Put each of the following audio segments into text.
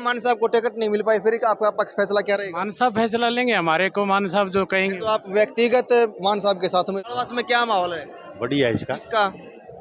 मान साहब को टिकट नहीं मिल पाई, फिर आपका पक्ष फैसला क्या रहेगा? मान साहब फैसला लेंगे, हमारे को मान साहब जो कहेंगे। तो आप व्यक्तिगत मान साहब के साथ में प्रवास में क्या माहौल है? बढ़िया है इसका, किसका?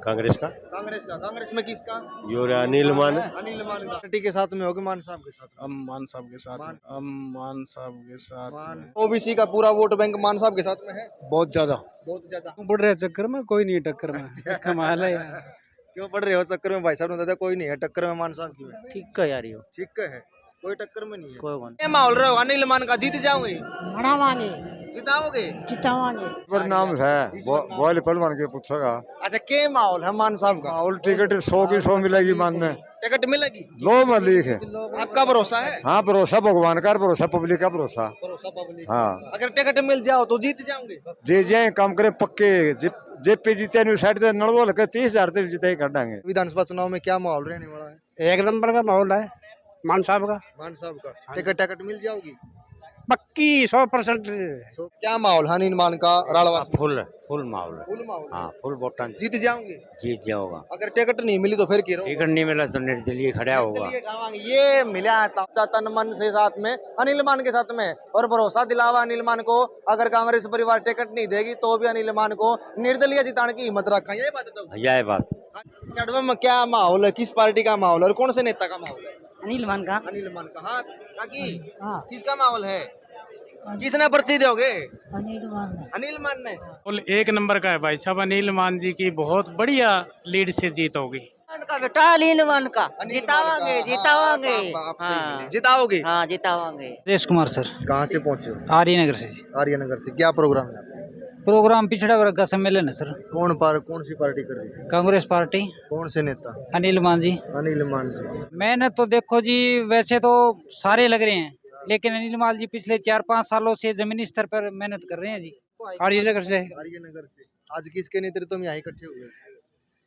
कांग्रेस का। कांग्रेस का। कांग्रेस में किसका? यो रे अनिल मान। अनिल मान का। पार्टी के साथ में होगी मान साहब के साथ में? हम मान साहब के साथ मान- हम मान साहब के साथ ओबीसी का पूरा वोट बैंक मान साहब के साथ में है, बहुत ज्यादा बहुत ज्यादा। बढ़ रहे चक्कर में कोई नहीं टक्कर में कमाल है यार। क्यों पढ़ रहे हो चक्कर में? भाई साहब ने बताया कोई नहीं है टक्कर में मान साहब की है। ठीक है यार, यो ठीक है, कोई टक्कर में नहीं है। कोई कौन क्या माहौल रहे हो? अनिल मान का जीत जाओगे? बढ़ावांगे जिताओगे? जितावांगे पर नाम है बोल पहलवान के पूछेगा। अच्छा, क्या माहौल है मान साहब का? और टिकट 100 की 100 मिलेगी मानने, टिकट मिलेगी? लो मलिक है। आपका भरोसा है? हाँ भरोसा भगवान का, भरोसा पब्लिक का भरोसा। भरोसा पब्लिक। हाँ अगर टिकट मिल जाओ तो जीत जाओगे? जे जे काम करे पक्के जेपी जीते नहीं साइड से नड़वल के 30,000 से जीते ही कर देंगे। विधानसभा चुनाव में क्या माहौल रहने वाला है? एक नंबर का माहौल है मान साहब का, मान साहब का टिकट मिल जाओगी? पक्की 100%। तो क्या माहौल है अनिल मान का रालवास में? फुल माहौल है। फुल माहौल है। हाँ, फुल वोटां जीत जाओगे? जीत जाओगा। अगर टिकट नहीं मिली तो फिर की रहो? टिकट नहीं मिला तो निर्दलीय खड़ा होगा। ये मिला था तन मन से साथ में अनिल मान के साथ में, और भरोसा दिलावा अनिल मान को। अगर कांग्रेस परिवार टिकट नहीं देगी तो भी अनिल मान को निर्दलीय जिताने की हिम्मत रखा। यही बात है। यह बात चढ़वा में क्या माहौल है? किस पार्टी का माहौल है और कौन से नेता का माहौल है? अनिल मान का। अनिल मान का। हाँ काकी, किसका माहौल है? किसने पर्ची दोगे? अनिल मान अनिल मान ने। फुल एक नंबर का है भाई साहब, अनिल मान जी की बहुत बढ़िया लीड से जीत होगी। का बेटा अनिल मान का अनिल जितावांगे मान का। जितावांगे। आप सही हाँ मिले। जिताओगे? हाँ जितावांगे। राजेश कुमार सर, कहाँ से पहुँचे हो? आर्यनगर से। आर्यनगर से। क्या प्रोग्राम है आपका? प्रोग्राम पिछड़ा वर्ग का सम्मेलन है सर। कौन सी पार्टी कर रही है? कांग्रेस पार्टी, कौन से नेता? अनिल मान जी। अनिल मान जी। मैंने तो देखो जी, वैसे तो सारे लग रहे हैं, लेकिन अनिल मान जी पिछले 4-5 सालों से जमीनी स्तर पर मेहनत कर रहे हैं जी। आर्यनगर से आर्यनगर से। आज किसके नेतृत्व में यहाँ इकट्ठे हुए?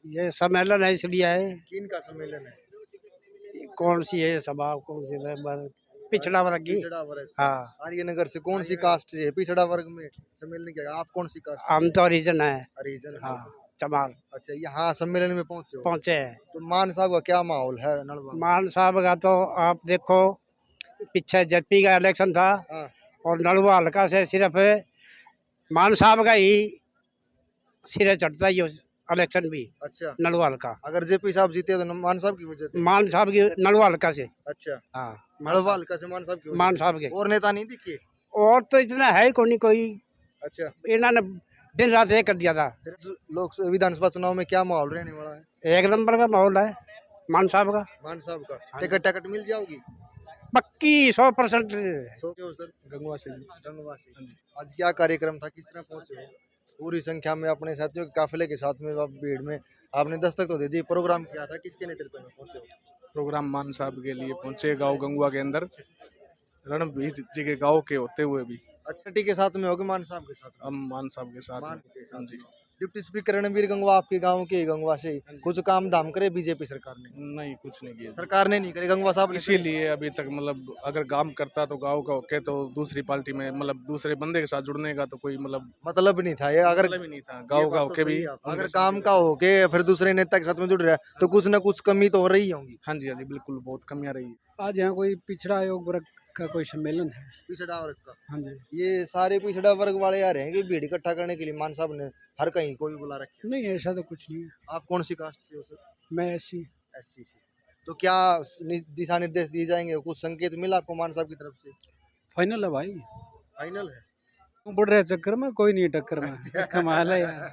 ये सम्मेलन है इसलिए है। किन का सम्मेलन है? कौन सी है सभा, कौन सी है? पिछड़ा वर्ग की। पिछड़ा वर्ग। हाँ, आर्यनगर से। कौन सी कास्ट से है पिछड़ा वर्ग में सम्मेलन किया? आप कौन सी कास्ट? हम तो हरिजन है। हरिजन। हाँ, चमार अच्छा, यहाँ सम्मेलन में पहुंचे हो? पहुँचे हैं। तो मान साहब का क्या माहौल है नलवा में? मान साहब का तो आप देखो, पीछे जेपी का इलेक्शन था हाँ। और नलवा हल्का से सिर्फ मान साहब का ही सिरे चढ़ता ही इलेक्शन भी। अच्छा, नलवा हल्का, अगर जेपी साहब जीते तो मान साहब की वजह से? मान साहब की नलवा हल्का से। अच्छा, हाँ, नलवा हल्का से मान साहब की वजह मान से। साहब के। और नेता नहीं दिखे? और तो इतना है कोई अच्छा, इन्होंने दिन रात एक कर दिया था। फिर लोक विधानसभा चुनाव में क्या माहौल रहने वाला है? एक नंबर का माहौल है मान साहब का, मान साहब का। टिकट मिल जाओगी? पक्की 100%। सोचे हो सर? गंगवा से। गंगवा से। आज क्या कार्यक्रम था? किस तरह पहुंचे हो? पूरी संख्या में अपने साथियों के काफिले के साथ में आप भीड़ में आपने दस्तक तो दे दी। प्रोग्राम क्या था? किसके नेतृत्व में पहुंचे हो? प्रोग्राम मान साहब के लिए पहुंचे, गांव गंगुआ के अंदर, रणवीर जी के गांव के होते हुए भी अच्छा, टी के साथ में होगे मान साहब के साथ में? हम मान साहब के साथ मान हैं। के साथ हाँ जी। डिप्टी स्पीकर रणवीर गंगवा आपके गांव के गंगवा से कुछ काम धाम करे बीजेपी सरकार ने? नहीं, कुछ नहीं किया सरकार ने नहीं करे, गंगवा साहब ने करे। इसीलिए अभी तक मतलब अगर काम करता तो गांव का होके तो दूसरी पार्टी में मतलब दूसरे बंदे के साथ जुड़ने का तो कोई मतलब नहीं था ये। अगर मतलब ही नहीं था। गांव का होके भी अगर काम का होके फिर दूसरे नेता के साथ में जुड़ रहा है तो कुछ ना कुछ कमी तो हो रही होंगी। हाँ जी, हाँ जी, बिल्कुल बहुत कमियां रही है। आज यहाँ कोई पिछड़ा आयोग वर्ग का कोई सम्मेलन है। पिछड़ा वर्ग का। हाँ जी। ये सारे पिछड़ा वर्ग वाले आ रहे हैं कि भीड़ इकट्ठा करने के लिए मान साहब ने हर कहीं कोई बुला रखे? नहीं ऐसा तो कुछ नहीं है। आप कौन सी कास्ट से हो सर? मैं ऐसी एससी से। तो क्या दिशा निर्देश दिए जाएंगे? कुछ संकेत मिला आपको मान साहब की तरफ से? फाइनल है भाई। फाइनल है? बढ़ रहे चक्कर में कोई नहीं टक्कर में कमाल है यार।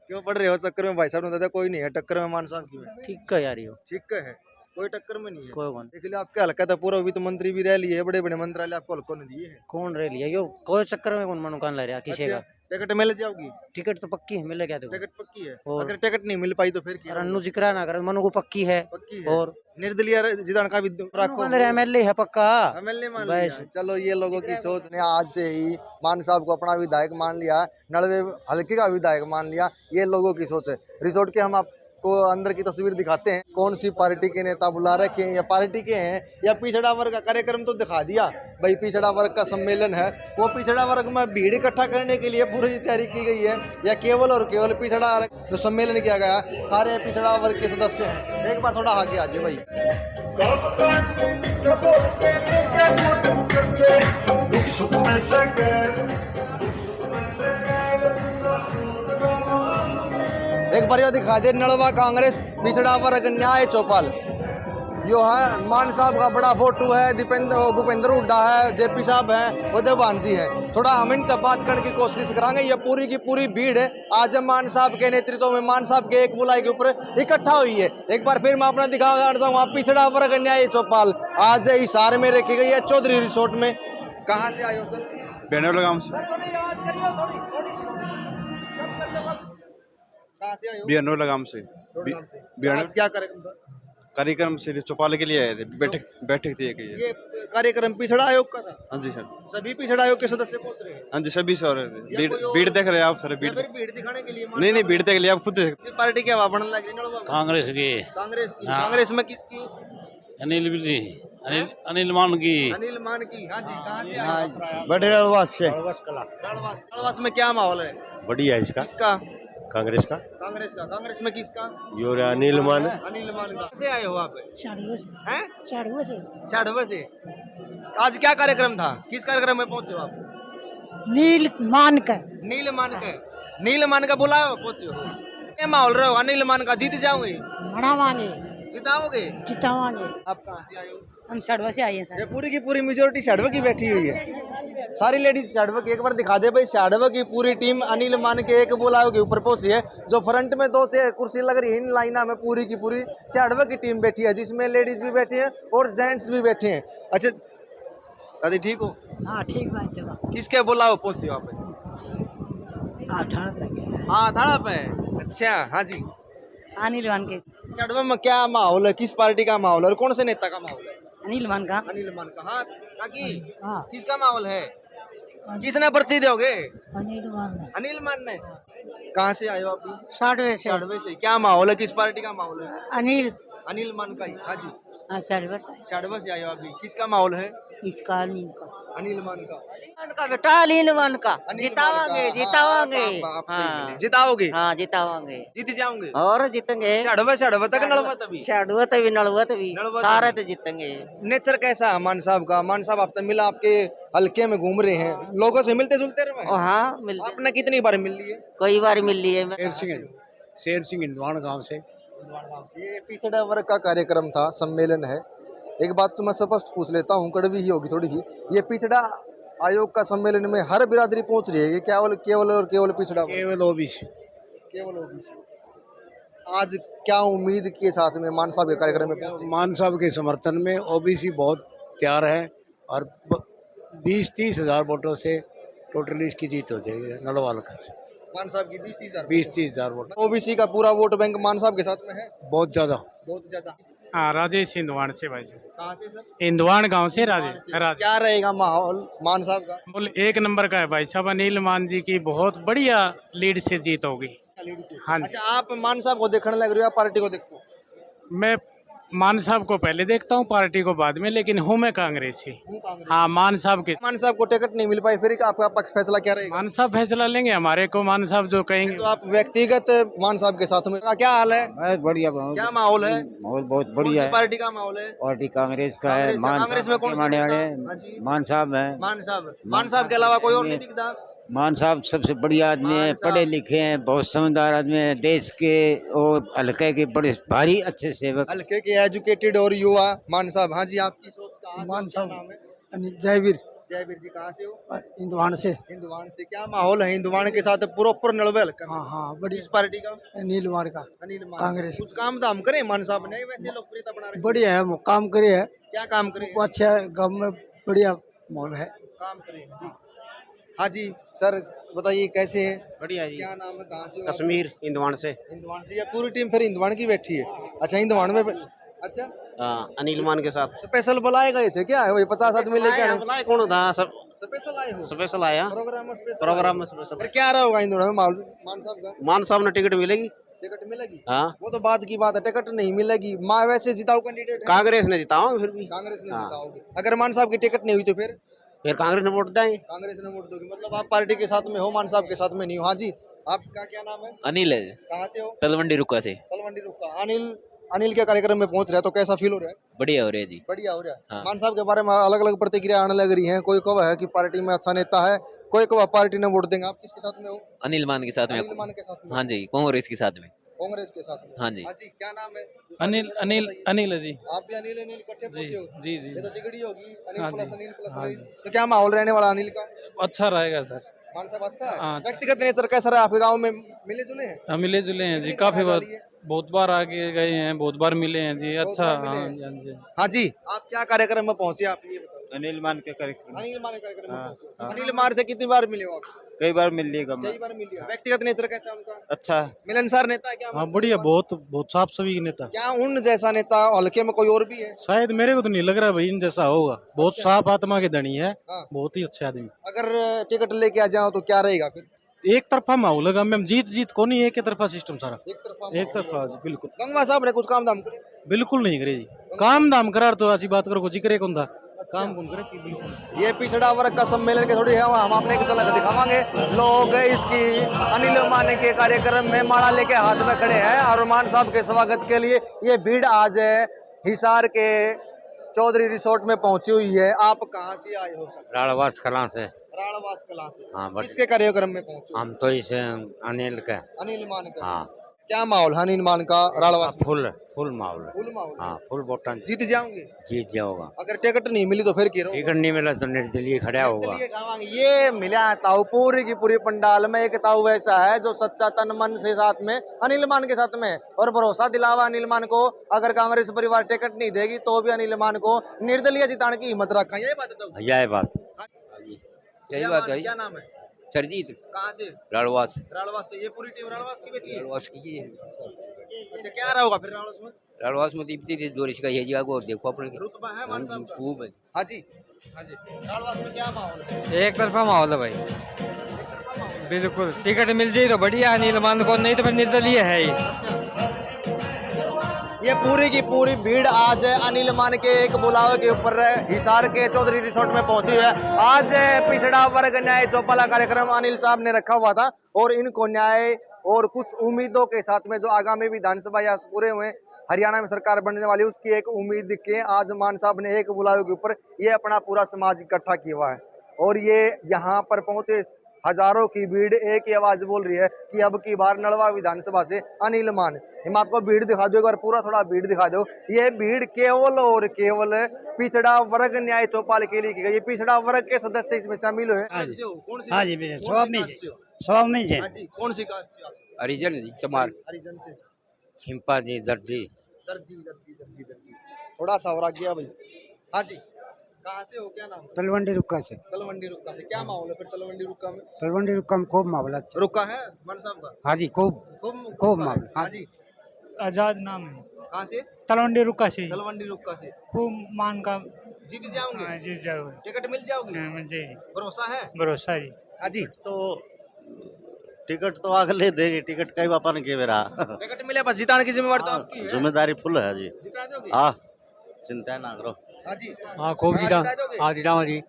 क्यों पढ़ रहे हो चक्कर में? भाई साहब ने बताया कोई नहीं है टक्कर में मान साहब की है। ठीक है यार, यो ठीक है, कोई टक्कर में नहीं है। कोई कौन देख लिया आपके हल्का था, पूर्व वित्त मंत्री भी रह लिए, बड़े बड़े मंत्रालय आपको हल्कों ने दिए हैं। कौन रह लिया यो? कोई चक्कर में कौन मनुकान ले रहा किसी का? टिकट मिल जाओगी? टिकट तो पक्की है, मिले क्या देखो। टिकट पक्की है? और? अगर टिकट नहीं मिल पाई तो फिर क्या? अन्नू जिक्र ना कर, मनु को पक्की है। पक्की है। और निर्दलीय जिताने का भी रखो। एमएलए है पक्का। एमएलए मान बस। लिया। चलो ये लोगों की सोच ने आज से ही मान साहब को अपना विधायक मान लिया, नलवे हल्के का विधायक मान लिया। ये लोगों की सोच है। रिसोर्ट के हम आप को अंदर की तस्वीर दिखाते हैं, कौन सी पार्टी के नेता बुला रखे हैं या पार्टी के हैं या पिछड़ा वर्ग का कार्यक्रम तो दिखा दिया भाई, पिछड़ा वर्ग का सम्मेलन है। वो पिछड़ा वर्ग में भीड़ इकट्ठा करने के लिए पूरी तैयारी की गई है या केवल और केवल पिछड़ा वर्ग जो सम्मेलन किया गया सारे पिछड़ा वर्ग के सदस्य हैं। एक बार थोड़ा आगे आ जाए भाई। एक बार यह दिखा दे नलवा कांग्रेस पिछड़ा वर्ग न्याय चौपाल, यो है मान साहब का बड़ा फोटो है, भूपेंद्र हुड्डा है, जेपी साहब हैं, उदयभान जी है। थोड़ा हम इनसे बात करने की कोशिश कराएंगे। ये पूरी की पूरी भीड़ है आज मान साहब के नेतृत्व में, मान साहब के एक बुलाई के ऊपर इकट्ठा हुई है। एक बार फिर मैं अपना दिखाता हूँ, पिछड़ा वर्ग न्याय चौपाल आज हिसार में रखी गई है, चौधरी रिसोर्ट में। कहाँ से आए हो सर? बेनोलगाम से। कहाँ से आए हो? बेनोलगाम से। आज क्या कार्यक्रम था? कार्यक्रम से चौपाल के लिए आए थे, बैठक थी एक ये कार्यक्रम पिछड़ा आयोग का था? हाँ जी सर। सभी पिछड़ा आयोग के सदस्य पहुंच रहे हैं? हाँ जी सभी सर। भीड़ देख रहे हैं आप सर? या फिर भीड़ दिखाने के लिए? नहीं भीड़ देख लिया आप खुद देख। पार्टी की हवा बनने लग रही है कांग्रेस की। कांग्रेस की? हाँ। कांग्रेस में किसकी? अनिल मान की। अनिल मान की। हाँ जी, कहाँ से आए? बड़े से रड़वास में क्या माहौल है? बढ़िया है इसका। किसका? कांग्रेस का। कांग्रेस का। कांग्रेस में किसका? यो रे अनिल मान। अनिल मान का। कैसे आए हो आप? शाड़ियों से। हैं? शाड़ियों से। शाड़वा से। आज क्या कार्यक्रम था? किस कार्यक्रम में पहुंचे हो आप? नील मान का। नील मान का। नील मान का बुलाओ, पहुंचे हो। क्या माहौल रहे हो? अनिल मान का जीत जाओगे? मनावांगे। जिताओगे? जितावांगे। आप कहाँ से आए हो? हम शाड़वा से आए हैं सर। ये पूरी की पूरी मेजोरिटी शाड़वा की बैठी हुई है, सारी लेडीज शाड़वा की। एक बार दिखा दे भाई, शाड़वा की पूरी टीम अनिल मान के एक बुलाओ के ऊपर पहुंची है। जो फ्रंट में दो से कुर्सी लग रही है, इन लाइना में पूरी की पूरी शाड़वा की टीम बैठी है, जिसमें लेडीज भी बैठी है और जेंट्स भी बैठे हैं। अच्छा दादी ठीक हो? हाँ ठीक बात है। किसके बुलाओ पहुंचे हो आप? हाँ थाड़ा पे। अच्छा हाँ जी। अनिल मान के। शाड़वा में क्या माहौल है? किस पार्टी का माहौल है और कौन से नेता का माहौल है? अनिल मान का। अनिल मान का। हाँ काकी, हाँ। किसका माहौल है? किसने पर्ची दोगे? अनिल मान ने। अनिल मान ने। कहाँ से आए हो आप? शाड़वे से। शाड़वे से। क्या माहौल है? किस पार्टी का माहौल है? अनिल। अनिल मान का ही। हाँ जी। हाँ शाड़वा। शाड़वा से आए हो आप? किसका माहौल है? इसका अनिल का। अनिल मान का। बेटा अनिल मान का। अनिल जितावांगे मान का। जितावांगे। हाँ, आप सही मिले। जिताओगे? हाँ जितावांगे। जीत जाओगे? और जीतेंगे। शाड़वा तक नलवा तभी? शाड़वा तभी नलवा तभी नलवा सारे तभी। तो जीतेंगे। नेचर कैसा है मान साहब का? मान साहब आप तो मिला, आपके हल्के में घूम रहे हैं, लोगों से मिलते जुलते रहे? हाँ मिलते। आपने कितनी बार मिल लिए? कई बार मिल लिए। शेर सिंह इंदवान गांव से। ये पिछड़ा वर्ग का कार्यक्रम था, सम्मेलन है। एक बात तो मैं स्पष्ट पूछ लेता हूँ, कड़वी ही होगी थोड़ी ही। ये पिछड़ा आयोग का सम्मेलन में हर बिरादरी पहुंच रही है, ये केवल और केवल पिछड़ा वर्ग? केवल ओबीसी। केवल ओबीसी। आज क्या उम्मीद के साथ में मान साहब के कार्यक्रम में पहुंचे? मान साहब के समर्थन में ओबीसी बहुत तैयार है और 20-30 हज़ार वोटों से टोटली इसकी जीत हो जाएगी नलवाल का। मान साहब की 20-30 हज़ार वोट। ओबीसी का पूरा वोट बैंक मान साहब के साथ में है? बहुत ज़्यादा। बहुत ज्यादा। हाँ राजेश इंदवान से भाई साहब। कहाँ से सर? इंदवान गांव से राजेश। क्या रहेगा माहौल मान साहब का? बोल एक नंबर का है भाई साहब। अनिल मान जी की बहुत बढ़िया लीड से जीत होगी। हाँ जी। अच्छा आप मान साहब को देखने लग रहे हो या पार्टी को देखते हो? मैं मान साहब को पहले देखता हूँ, पार्टी को बाद में, लेकिन हूँ मैं कांग्रेसी। हाँ मान साहब के। मान साहब को टिकट नहीं मिल पाई, फिर आपका पक्ष फैसला क्या रहेगा? मान साहब फैसला लेंगे हमारे को, मान साहब जो कहेंगे। तो आप व्यक्तिगत मान साहब के साथ में क्या हाल है? बहुत बढ़िया। क्या माहौल है? माहौल बहुत कौन बढ़िया सी है। पार्टी का माहौल है? पार्टी कांग्रेस का है। कांग्रेस में कौन मानने वाले हाँ जी। मान साहब है। मान साहब के अलावा कोई और नहीं दिखता? मान साहब सबसे बढ़िया आदमी है, पढ़े लिखे हैं, बहुत समझदार आदमी है, देश के और हल्के के बड़े भारी अच्छे सेवक। हल्के के एजुकेटेड और युवा मान साहब। हाँ जी, आपकी सोच का मान साहब। नाम है? जयवीर। जयवीर जी कहाँ से हो? इंदवान से। हिंदुवान से। क्या माहौल है हिंदुवान के साथ? प्रॉपर नलवे हल्का। हाँ बड़ी। किस पार्टी का? अनिल मान का। अनिल मान। कांग्रेस। कुछ काम धाम करे मान साहब ने? वैसे लोकप्रियता बना रखी? बढ़िया है, वो काम करे है। क्या काम करे? वो अच्छा गाँव में बढ़िया माहौल है। काम करे। हाँ जी सर बताइए कैसे हैं? बढ़िया जी। क्या नाम है? कहाँ से हो? कश्मीर इंदवान से। हिंदुवान से। या पूरी टीम फिर हिंदुवान की बैठी है? अच्छा हिंदुवान में। अच्छा अनिल मान के साथ स्पेशल बुलाए गए थे क्या? वही 50 आदमी लेके आए? बुलाए कौन था? सब स्पेशल आए हो? स्पेशल आया। प्रोग्राम में स्पेशल। प्रोग्राम में स्पेशल। फिर क्या रहा होगा हिंदुवान में माहौल मान साहब का? मान साहब ने टिकट मिलेगी। टिकट मिलेगी? हाँ वो तो बात की बात है, टिकट नहीं मिलेगी। माँ वैसे जिताऊ कैंडिडेट है, कांग्रेस ने जिताओ फिर भी कांग्रेस ने हाँ। जिताओगे। अगर मान साहब की टिकट नहीं हुई तो फिर कांग्रेस ने वोट देंगे। कांग्रेस ने वोट दोगे, मतलब आप पार्टी के साथ में हो, मान साहब के साथ में नहीं हो। हाँ जी, आपका क्या नाम है? अनिल है, कहाँ से हो? तलवंडी रुका से। तलवंडी रुका। अनिल अनिल के कार्यक्रम में पहुंच रहा है तो कैसा फील हो रहा है? बढ़िया हो रही है जी। बढ़िया हो रहा है। हाँ। मान साहब के बारे में अलग अलग प्रतिक्रिया आने लग रही हैं। कोई कह है कि पार्टी में अच्छा नेता है, कोई कह पार्टी ने वोट देंगे। आप किसके साथ में हो? अनिल मान के साथ में। अनिल मान के साथ में। हाँ जी, कांग्रेस के साथ में। कांग्रेस के साथ में। हाँ जी। हाँ जी, क्या नाम है? अनिल अनिल अनिल है जी। आप भी अनिल अनिल इकट्ठे पहुंचे हो? जी जी ये तो तिगड़ी होगी, अनिल हाँ प्लस जी। अनिल प्लस हाँ अनिल। जी। तो क्या माहौल रहने वाला अनिल का? अच्छा रहेगा सर। मान साहब अच्छा है। हाँ। व्यक्तिगत नेचर कैसा रहा आपके गांव में? मिले जुले हैं? हम मिले जुले हैं जी, कितनी काफी बार बार डाली है? बहुत बार आगे गए हैं, बहुत बार मिले हैं जी। बहुत अच्छा बार मिले हाँ हैं। जी, हाँ जी। हाँ जी, आप क्या कार्यक्रम में पहुंचे? आप ये बताओ। अनिल मान के कार्यक्रम अनिल मान के कार्यक्रम में हाँ, पहुंचे। हाँ। अनिल मान से कितनी बार मिले हो आप? कई बार मिल लिएगा कई बार मिले हो। व्यक्तिगत नेचर कैसा है उनका? अच्छा मिलनसार नेता है क्या? हाँ बढ़िया, बहुत साफ सभी नेता। क्या उन जैसा नेता हल्के में कोई और भी है? शायद मेरे को तो नहीं लग रहा भाई इन जैसा होगा। बहुत अच्छा। साफ आत्मा के धनी है, हाँ। बहुत ही अच्छे आदमी। अगर टिकट लेके आ जाओ तो क्या रहेगा फिर? एक तरफा माहौल है, हम जीत जीत को नहीं, एक तरफा सिस्टम सारा। एक एक तरफा जी, बिल्कुल गंगवा साहब ने कुछ काम धाम करे? बिल्कुल नहीं करे जी। काम दाम करार तो ऐसी बात करो, जिक्र कौन था, काम कौन करे कि बिल्कुल। ये पिछड़ा वर्ग का सम्मेलन के थोड़ी है, हम आपने एक झलक दिखावांगे। लोग इसकी अनिल मान के कार्यक्रम में माला लेके हाथ में खड़े हैं और मान साहब के स्वागत के लिए ये भीड़ आज हिसार के चौधरी रिसोर्ट में पहुंची हुई है। आप कहाँ से आए हो सर? राड़वास कला से। राणवास कला से। हाँ बट किसके कार्यक्रम में पहुंचे? हम तो इसे अनिल का। अनिल मान का। हाँ क्या माहौल है अनिल मान का राणवास में? फुल माहौल है। फुल माहौल है। हाँ फुल बोटन जीत जाओगे? जीत जाओगा। अगर टिकट नहीं मिली तो फिर की रहो? टिकट नहीं मिला तो निर्दलीय खड़ा होगा। ये मिला ताऊ पूरी की पूरी पंडाल में एक ताऊ ऐसा है जो सच्चा तन मन से साथ में अनिल मान के साथ में और भरोसा दिलावा अनिल मान को। अगर कांग्रेस परिवार टिकट नहीं देगी तो भी अनिल मान को निर्दलीय जिताने की हिम्मत रखा। यही बात है ताऊ? यही बात। यही बात है। क्या नाम है? सरजीत कहाँ से? राड़वास। राणवास से। ये पूरी टीम राणवास की बेटी है? राड़वास की है। अच्छा, क्या रहा होगा फिर राणवास में? राड़वास में दीप्ति जोरिश का ये जगह को देखो अपने रुतबा है मान साहब का? खूब है। हाँ जी, हाँ जी। राणवास में क्या माहौल है? एक तरफा माहौल है भाई, बिल्कुल। टिकट मिल जाए तो बढ़िया, अनिल मान को, नहीं तो फिर निर्दलीय है ये। ये पूरी की पूरी भीड़ आज अनिल मान के एक बुलावे के ऊपर हिसार के चौधरी रिसोर्ट में पहुंची है। आज पिछड़ा वर्ग न्याय चौपाला कार्यक्रम अनिल साहब ने रखा हुआ था और इनको न्याय और कुछ उम्मीदों के साथ में जो आगामी विधानसभा या पूरे हुए हरियाणा में सरकार बनने वाली उसकी एक उम्मीद के आज मान साहब ने एक बुलावे के ऊपर ये अपना पूरा समाज इकट्ठा किया हुआ है और ये यहाँ पर पहुंचे हजारों की भीड़ एक ही आवाज बोल रही है कि अब की बार नलवा विधानसभा से अनिल मान। हम आपको भीड़ दिखा दो एक बार, पूरा थोड़ा भीड़ दिखा दो। ये भीड़ केवल और केवल पिछड़ा वर्ग न्याय चौपाल के लिए की गई। ये पिछड़ा वर्ग के सदस्य इसमें शामिल हुए। हाँ जी, कौन सी कास्ट से आप? हरिजन जी चमार। हरिजन से। छिंपा जी दर्जी। दर्जी। थोड़ा सा और आ गया भाई। हाँ जी, कहाँ से हो? क्या नाम? तलवंडी रुक्का से। तलवंडी रुक्का से। क्या माहौल है फिर तलवंडी रुक्का में? तलवंडी रुक्का में खूब माहौल है। रुक्का है मान साहब का? हाँ जी, खूब माहौल। हाँ जी। आजाद नाम है, कहाँ से? तलवंडी रुका से। तलवंडी रुक्का से। खूब मान का जीत जाओगे? जीत जाओगे। टिकट मिल जाओगी? मुझे भरोसा है? भरोसा जी। हाँ जी। तो टिकट तो अगले देगी, टिकट कई बापा ने के बेरा टिकट मिले बस जिताने की जिम्मेवारी तो आपकी है। जिम्मेदारी फुल है जी। जिता दोगे? हाँ चिंता ना करो। हाँ जी। हाँ खूब हाँ, जिता दोगे? हाँ जिताऊंगा जी।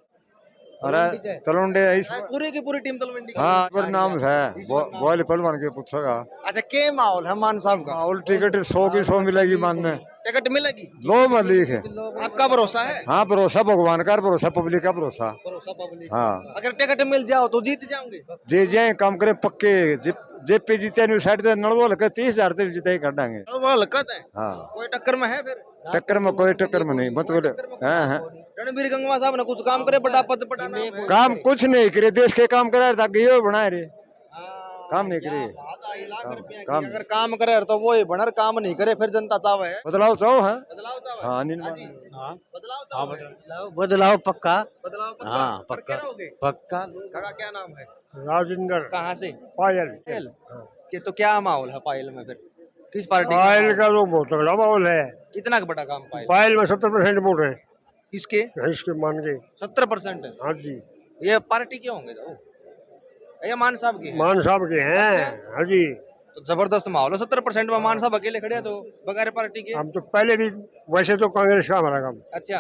अरे तलवंडे पूरी की पूरी टीम तलवंडी की। हाँ पर नाम है बोल पलवान के पूछेगा। अच्छा, के माहौल है मान साहब का? माहौल टिकट 100 की 100 मिलेगी मान में। टिकट मिलेगी? लो में लिख है। आपका भरोसा है? हाँ भरोसा भगवान का, भरोसा पब्लिक का भरोसा। भरोसा पब्लिक। हाँ अगर टिकट मिल जाओ तो जीत जाओगे? जे जे काम करे पक्के जेपी जीते नहीं साइड से नड़वल के 30,000 तक जीते ही कर देंगे। वो हलकत है। हाँ कोई टक्कर में है फिर? टक्कर में कोई टक्कर में नहीं मतलब। हाँ रणबीर गंगवा साहब ने कुछ काम करे, बड़ा पद बड़ा नाम है। काम कुछ नहीं करे, देश के काम करे था ये बनाए रे, काम नहीं करे। काम अगर काम करे तो वो ही बनर, काम नहीं करे फिर जनता चाहे है बदलाव चाहो है। बदलाव चाहे। हाँ अनिल हाँ जी। हाँ बदलाव चाहे। बदलाव पक्का। बदलाव पक्का। हाँ, पर पक्का। क्या रहोगे? पक्का। काका क्या नाम है? राजेंद्र कहाँ से? पायल। कि तो क्या माहौल है पायल में फिर? किस पार्टी पायल का तो बहुत तगड़ा माहौल है। कितना का बड़ा काम पायल? पायल में 70% वोट है किसके? इसके मान के। 70% है? हाँ जी, ये पार्टी के होंगे तो ये मान साहब की है? मान साहब के हैं। हाँ जी। तो जबरदस्त माहौल है। 70% में मान साहब अकेले खड़े हैं तो बगैर पार्टी के। हम तो पहले भी वैसे तो कांग्रेस का हमारा काम, अच्छा,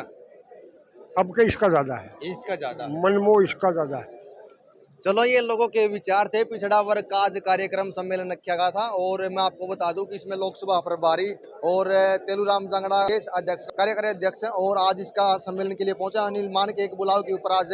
अब के इसका ज्यादा है, इसका ज्यादा। मनमोह इसका ज्यादा है। चलो, ये लोगों के विचार थे। पिछड़ा वर्ग का आज कार्यक्रम सम्मेलन रखा गया था और मैं आपको बता दूं कि इसमें लोकसभा प्रभारी और तेलूराम जांगड़ा के अध्यक्ष, कार्यकारी अध्यक्ष हैं और आज इसका सम्मेलन के लिए पहुंचा अनिल मान के एक बुलाव के ऊपर आज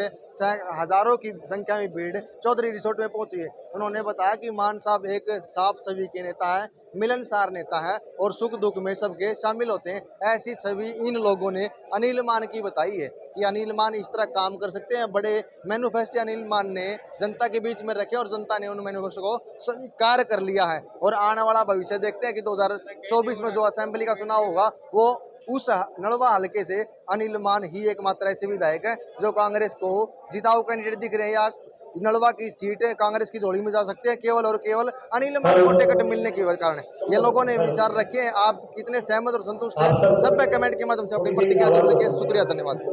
हजारों की संख्या में भीड़ चौधरी रिसोर्ट में पहुंची है। उन्होंने बताया कि मान साहब एक साफ छवि के नेता है, मिलनसार नेता है और सुख दुख में सबके शामिल होते हैं। ऐसी छवि इन लोगों ने अनिल मान की बताई है कि अनिल मान इस तरह काम कर सकते हैं। बड़े मैनिफेस्टो अनिल मान ने जनता के बीच में रखे और जनता ने उन मैनिफेस्टो को स्वीकार कर लिया है और आने वाला भविष्य देखते हैं कि 2024 में जो असेंबली का चुनाव होगा वो उस नलवा हलके से अनिल मान ही एकमात्र ऐसे विधायक है जो कांग्रेस को जिताऊ कैंडिडेट दिख रहे हैं या नलवा की सीट कांग्रेस की झोली में जा सकते हैं केवल और केवल अनिल मान को टिकट मिलने के कारण। ये लोगों ने विचार रखे हैं। आप कितने सहमत और संतुष्ट हैं सब पे कमेंट के माध्यम से अपनी प्रतिक्रिया जरूर लिखिए। शुक्रिया, धन्यवाद।